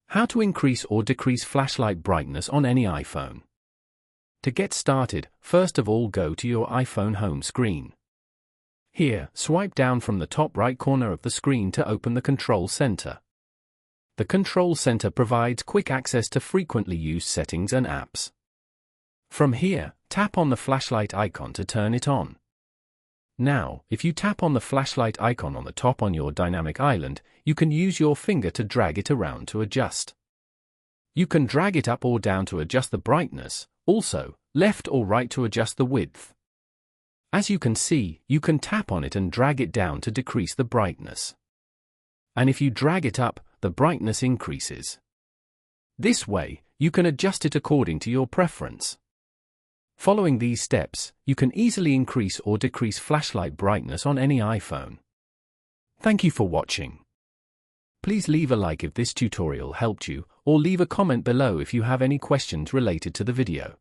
How to increase or decrease flashlight brightness on any iPhone. To get started, first of all go to your iPhone home screen. Here, swipe down from the top right corner of the screen to open the Control Center. The Control Center provides quick access to frequently used settings and apps. From here, tap on the flashlight icon to turn it on. Now, if you tap on the flashlight icon on the top on your dynamic island, you can use your finger to drag it around to adjust. You can drag it up or down to adjust the brightness, also, left or right to adjust the width. As you can see, you can tap on it and drag it down to decrease the brightness. And if you drag it up, the brightness increases. This way, you can adjust it according to your preference. Following these steps, you can easily increase or decrease flashlight brightness on any iPhone. Thank you for watching. Please leave a like if this tutorial helped you, or leave a comment below if you have any questions related to the video.